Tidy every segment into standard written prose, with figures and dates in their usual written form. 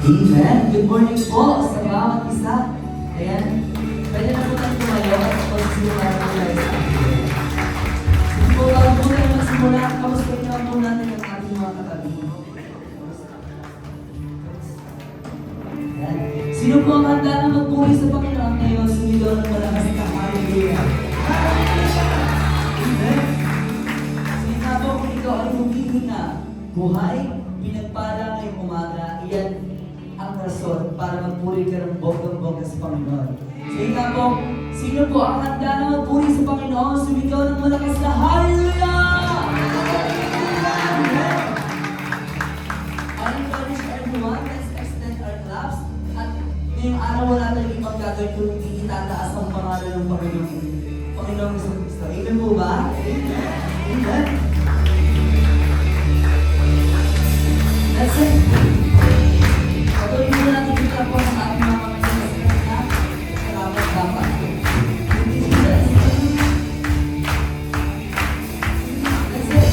Amen. Good morning po sa bawat isa. Ayan. Pwede na po tayo tumayo at pagsisimula po tayo sa atin. Sige po, bago po tayo magsimula, kamusta naman po natin ang ating mga katabi. Ayan. Sino po ang handa na magpuri sa Panginoon ngayon? Sumigaw ng malakas na hallelujah. Amen. Sige nga po kung ikaw ay humihina, buhay, pinagpala ngayong umaga, iyan ang rason para magpuri ka ng bonggang-bongga sa Panginoon. Sige nga po, sino po ang handa na magpuri sa Panginoon? Sumigaw ng malakas na hallelujah! I encourage everyone, let's extend our claps. At ngayong araw wala tayong ibang gagawin kung hindi itataas ang pangalan ng Panginoong Kristo. Amen po ba? Amen. That's it. Patuloy mo natin kita po sa ating mga pamilya na salamat dapat. Hindi sila. That's it.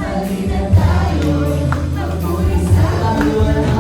Halina tayo, magpuri sa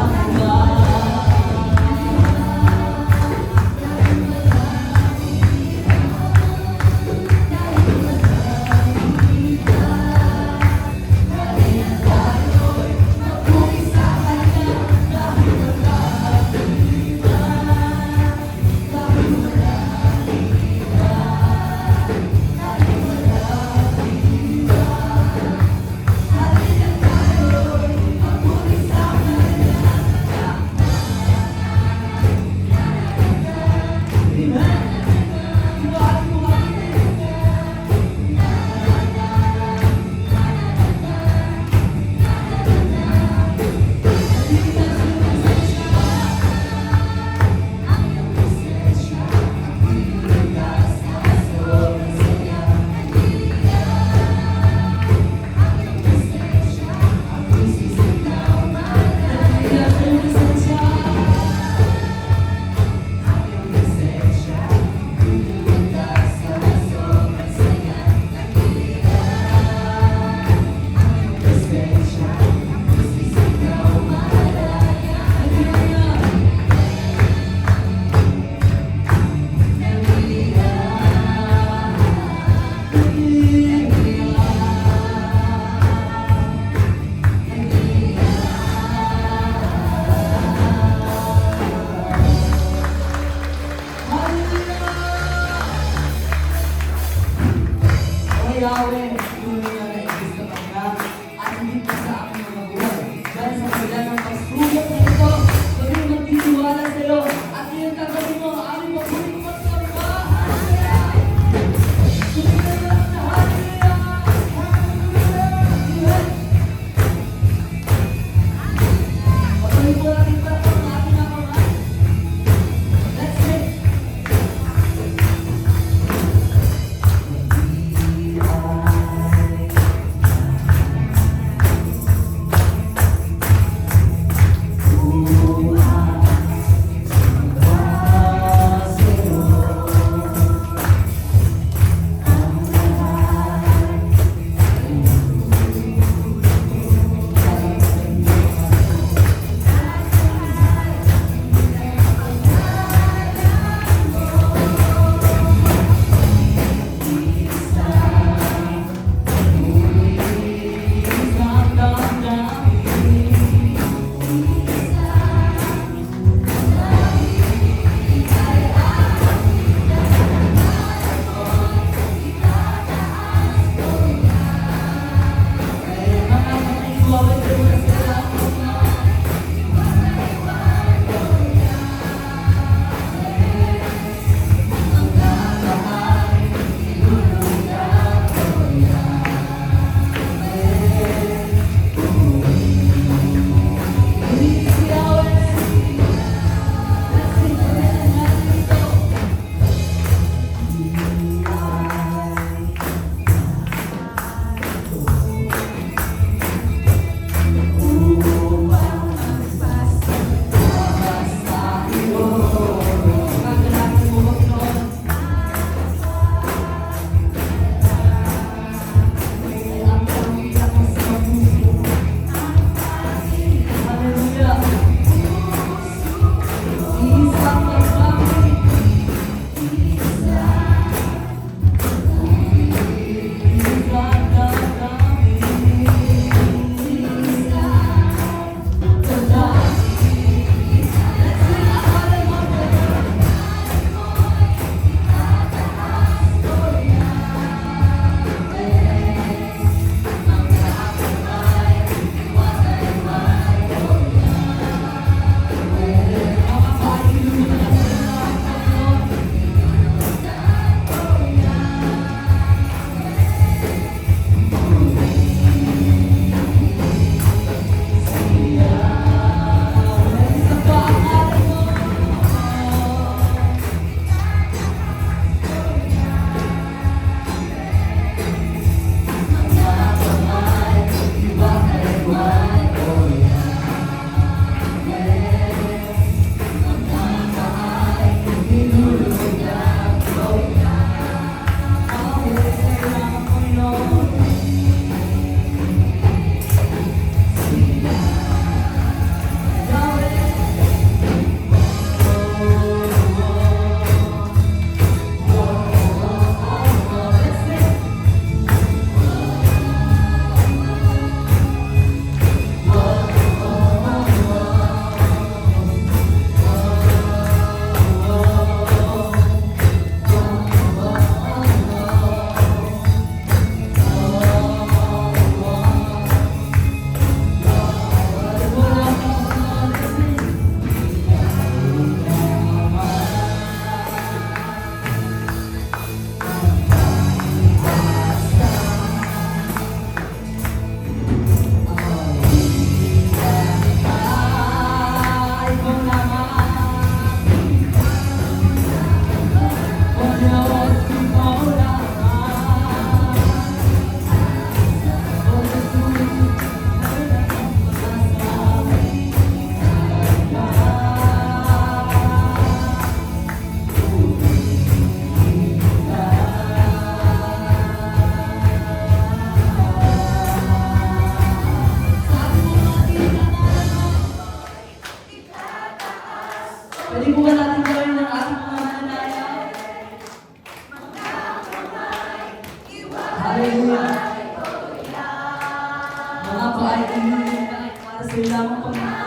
ng Panginoon.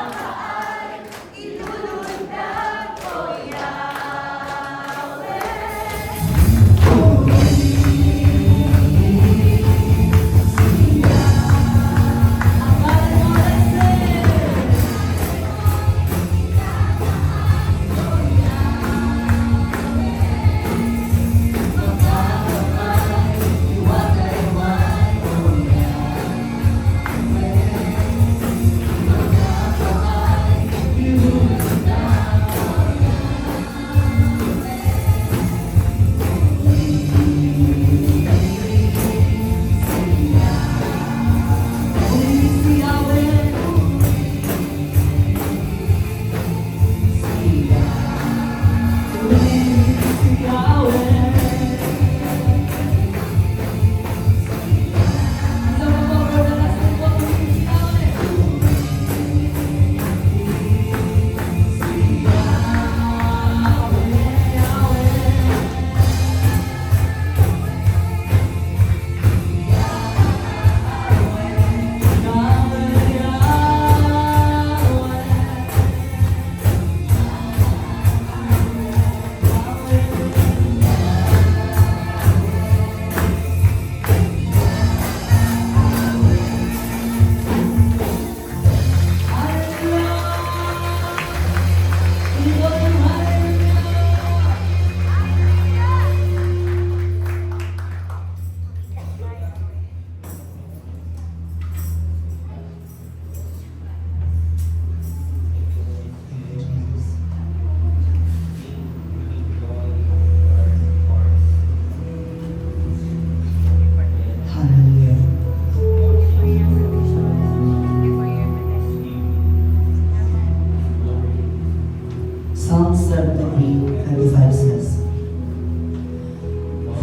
Psalm 73:25 says,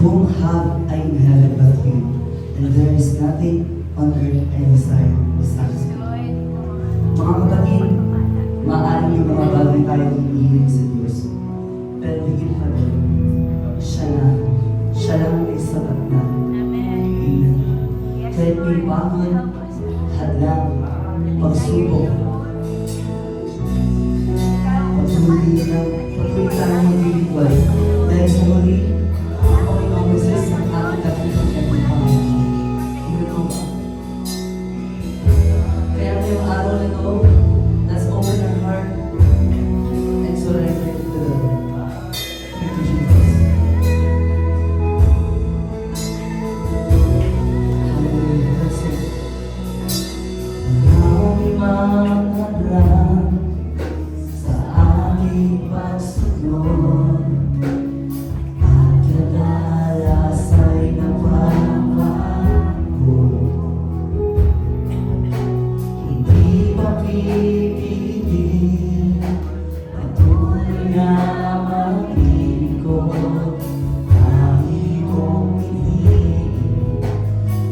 "Whom have I in heaven but you? And there is nothing on earth I desire besides you." Mga kapatid, maaaring yung mga bagay tayong hinihiling sa Diyos. Pero higit pa rin, Siya lang ay sapat na. Amen. Kahit may pagod, hadlang, pagsubok, patuloy tayong maglilingkod dahil sa huli, ang Panginoong Moises ang ating dakilang Panginoon. Hindi ko ba? Kaya ngayong araw na ito, let's open our heart and surrender it to the Lord. Thank you, Jesus. Hallelujah. Let's sing. Maraming mga hadlang sa aking pagsunod, at kadalas ay napapago. Hindi pa pipigil, patuloy na maglilingkod. Lagi kong piniling,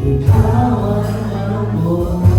ikaw ay malungkot.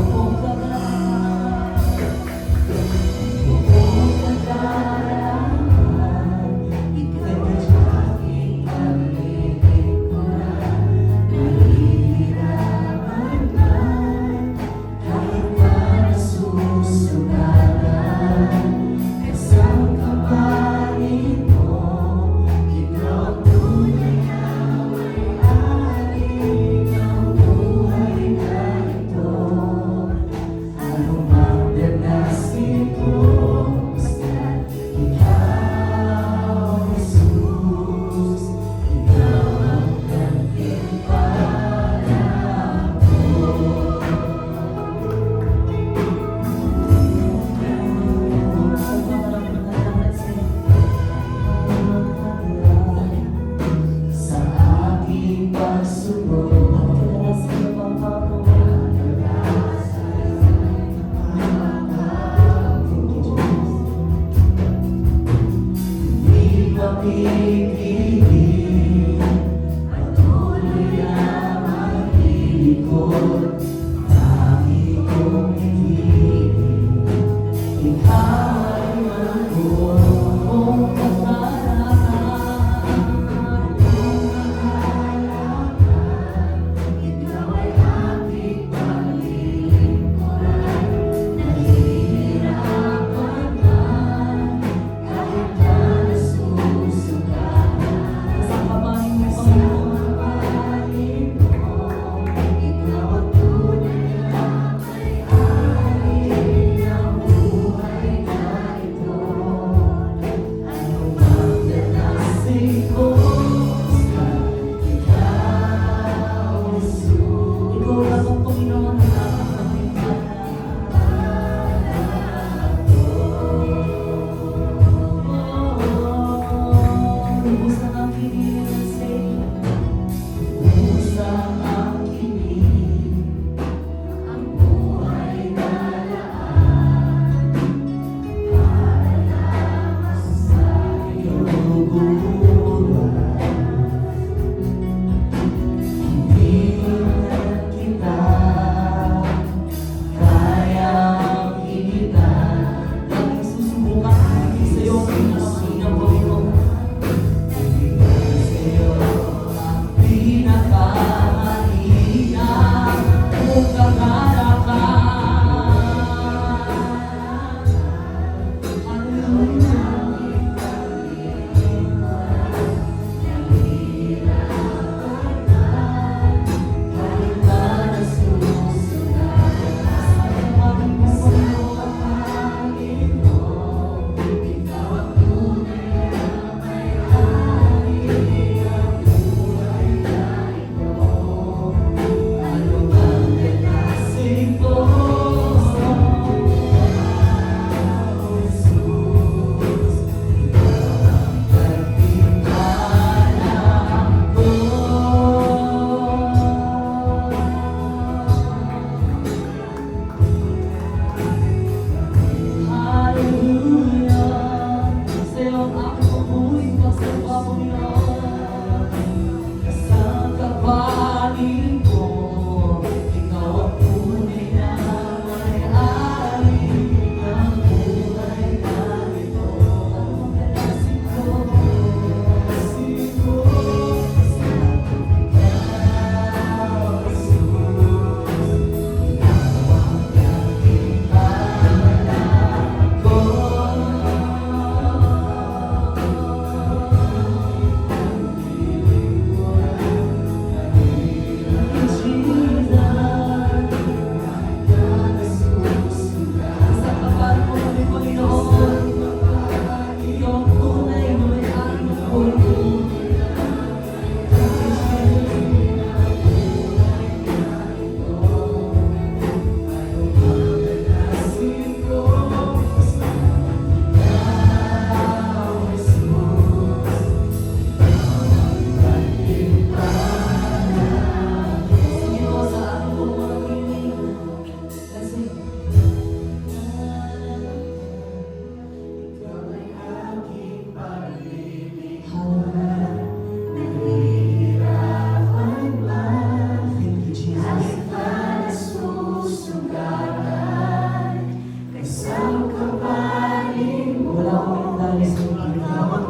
Wala akong dahil sa ikaw.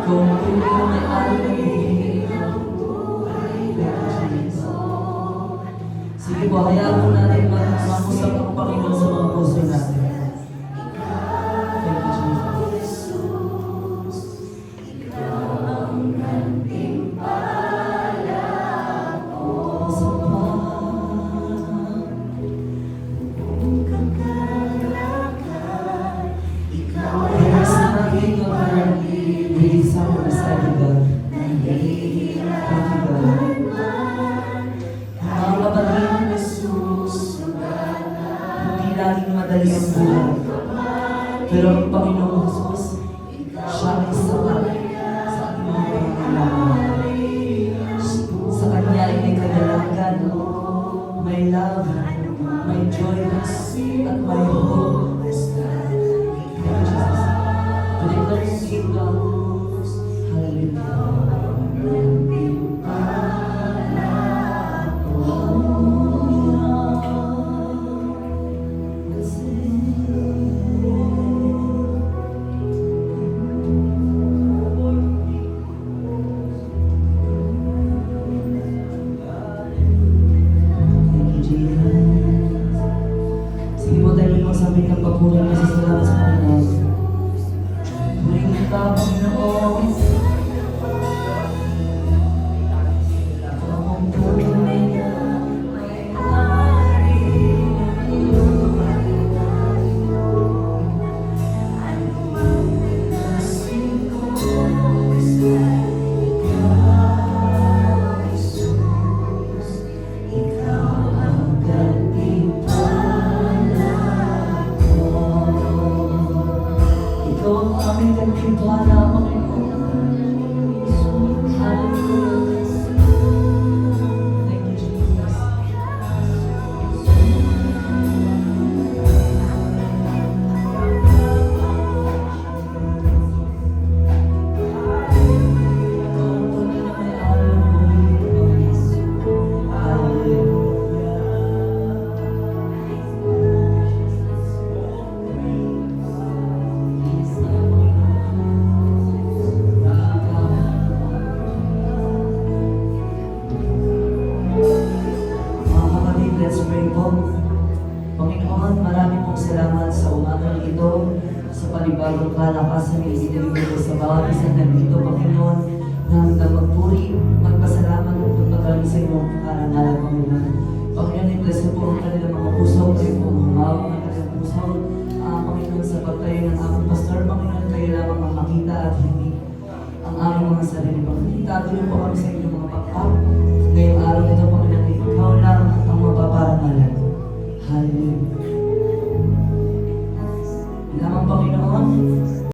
Kung ikaw may alam na sige po, hayaan po natin mag-usap ang Panginoon sa mga puso natin. Thank you, Jesus. Sa there's nothing on earth really someone beside you, God. Thank you, God. Mga kapatid, hindi laging madali ang buhay. Pero ang Panginoong Jesus, siya ay sapat sa ating mga pangangailangan. Sa Kanya ay may kadalagan, may love, may joy, at may hope. Thank you, Jesus. To declare your name, God. Thank you, Jesus. Sige po tayo magsabi ng papuri na sa salamat sa Panginoon. Puring kita, Panginoon. Ikaw ang tunay na may-ari ng anumang naglasing ko. Ikaw, Jesus, ikaw ang gantimpala ko. Ikaw ang aming gantimpala, Panginoon. Hallelujah. Thank you, Jesus. Ikaw ang tunay na may-ari ng buhay ko. Hallelujah. Mga kapatid, let's pray po. Panginoon, marami pong salamat sa umagang ito, sa panibagong kalakasan na ibinigay mo sa bawat isang nandito, Panginoon, na hanggang magpuri, magpasalamat at magpagaling sa iyong karangalan, Panginoon. Panginoon, i-bless mo po ang kanilang mga puso, kayo po ang humawak ng kanilang puso. Panginoon, sa pagtayo ng aming pastor, Panginoon, kayo lamang ang makita at hindi ang aming mga sarili. Panginoon, itatuloy po kami sa inyong mga pakpak. Ngayong araw ito, Panginoon, ikaw lang ang mapaparangalan. Hallelujah. Lamang, Panginoon,